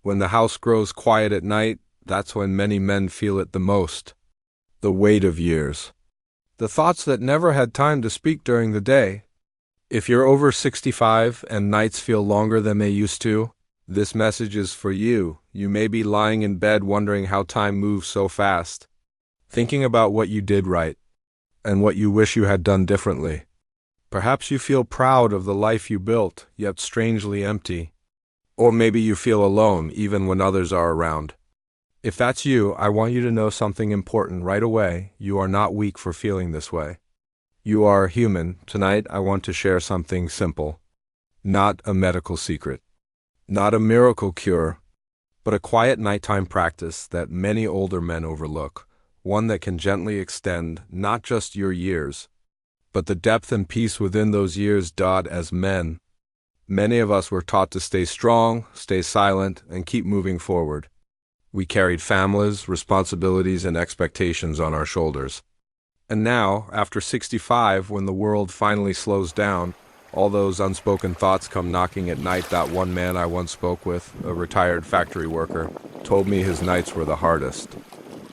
When the house grows quiet at night, that's when many men feel it the most. The weight of years. The thoughts that never had time to speak during the day. If you're over 65 and nights feel longer than they used to, this message is for you. You may be lying in bed wondering how time moves so fast, thinking about what you did right and what you wish you had done differently. Perhaps you feel proud of the life you built, yet strangely empty. Or maybe you feel alone even when others are around. If that's you, I want you to know something important right away. You are not weak for feeling this way. You are human. Tonight, I want to share something simple. Not a medical secret. Not a miracle cure, but a quiet nighttime practice that many older men overlook. One that can gently extend not just your years, but the depth and peace within those years. As men, many of us were taught to stay strong, stay silent, and keep moving forward. We carried families, responsibilities, and expectations on our shoulders. And now, after 65, when the world finally slows down, all those unspoken thoughts come knocking at night. One man I once spoke with, a retired factory worker, told me his nights were the hardest.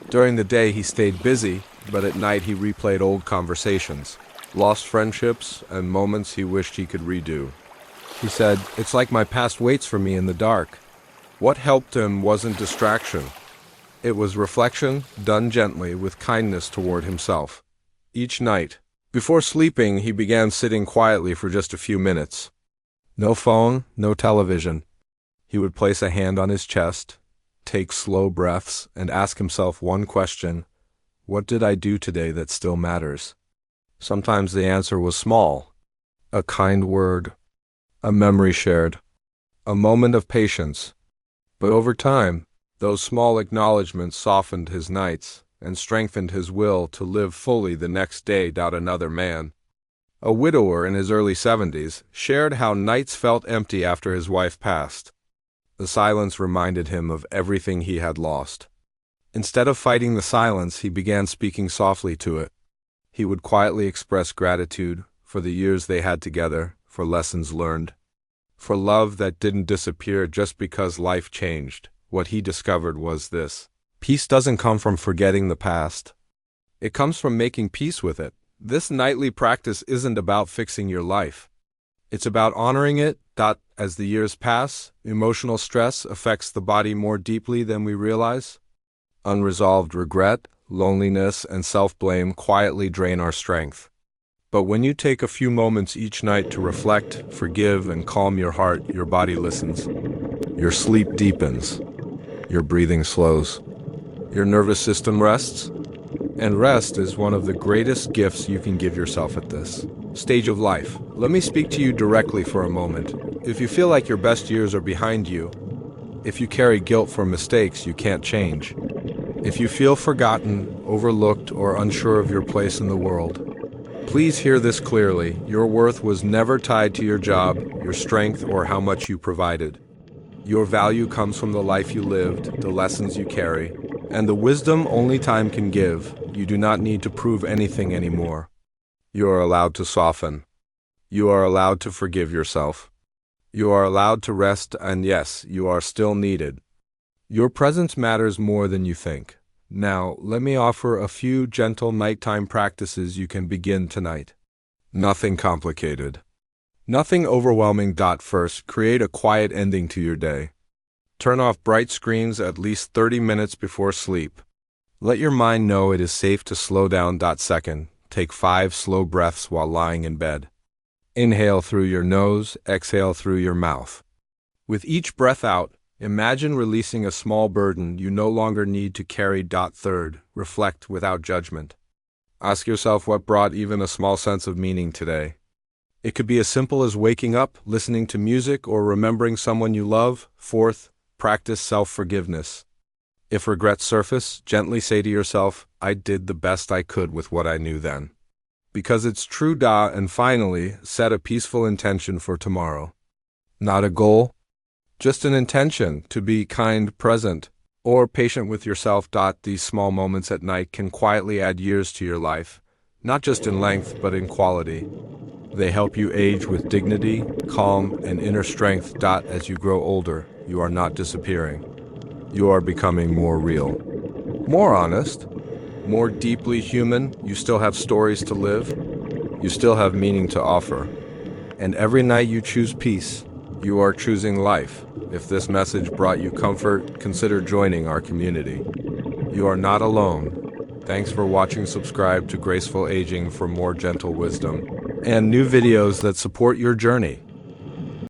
During the day he stayed busy, but at night he replayed old conversations, lost friendships, and moments he wished he could redo. He said, "It's like my past waits for me in the dark." What helped him wasn't distraction. It was reflection, done gently, with kindness toward himself. Each night, before sleeping, he began sitting quietly for just a few minutes. No phone, no television. He would place a hand on his chest, take slow breaths, and ask himself one question: what did I do today that still matters? Sometimes the answer was small. A kind word, a memory shared, a moment of patience. But over time, those small acknowledgments softened his nights and strengthened his will to live fully the next day. Another man, a widower in his early 70s, shared how nights felt empty after his wife passed. The silence reminded him of everything he had lost. Instead of fighting the silence, he began speaking softly to it. He would quietly express gratitude for the years they had together, for lessons learned, for love that didn't disappear just because life changed. What he discovered was this: peace doesn't come from forgetting the past. It comes from making peace with it. This nightly practice isn't about fixing your life. It's about honoring it. As the years pass, emotional stress affects the body more deeply than we realize. Unresolved regret, loneliness, and self-blame quietly drain our strength. But when you take a few moments each night to reflect, forgive, and calm your heart, your body listens. Your sleep deepens. Your breathing slows. Your nervous system rests. And rest is one of the greatest gifts you can give yourself at this stage of life. Let me speak to you directly for a moment. If you feel like your best years are behind you, if you carry guilt for mistakes you can't change, if you feel forgotten, overlooked, or unsure of your place in the world, please hear this clearly. Your worth was never tied to your job, your strength, or how much you provided. Your value comes from the life you lived, the lessons you carry, and the wisdom only time can give. You do not need to prove anything anymore. You are allowed to soften. You are allowed to forgive yourself. You are allowed to rest, and yes, you are still needed. Your presence matters more than you think. Now, let me offer a few gentle nighttime practices you can begin tonight. Nothing complicated. Nothing overwhelming. First, create a quiet ending to your day. Turn off bright screens at least 30 minutes before sleep. Let your mind know it is safe to slow down. Second, take 5 slow breaths while lying in bed. Inhale through your nose, exhale through your mouth. With each breath out, imagine releasing a small burden you no longer need to carry. Third, reflect without judgment. Ask yourself what brought even a small sense of meaning today. It could be as simple as waking up, listening to music, or remembering someone you love. Fourth, practice self-forgiveness. If regrets surface, gently say to yourself, "I did the best I could with what I knew then." Because it's true. And finally, set a peaceful intention for tomorrow. Not a goal, just an intention to be kind, present, or patient with yourself. These small moments at night can quietly add years to your life, not just in length, but in quality. They help you age with dignity, calm, and inner strength. As you grow older, You are not disappearing. You are becoming more real, more honest, more deeply human. You still have stories to live. You still have meaning to offer. And every night you choose peace, you are choosing life. If this message brought you comfort, consider joining our community. You are not alone. Thanks for watching. Subscribe to Graceful Aging for more gentle wisdom and new videos that support your journey.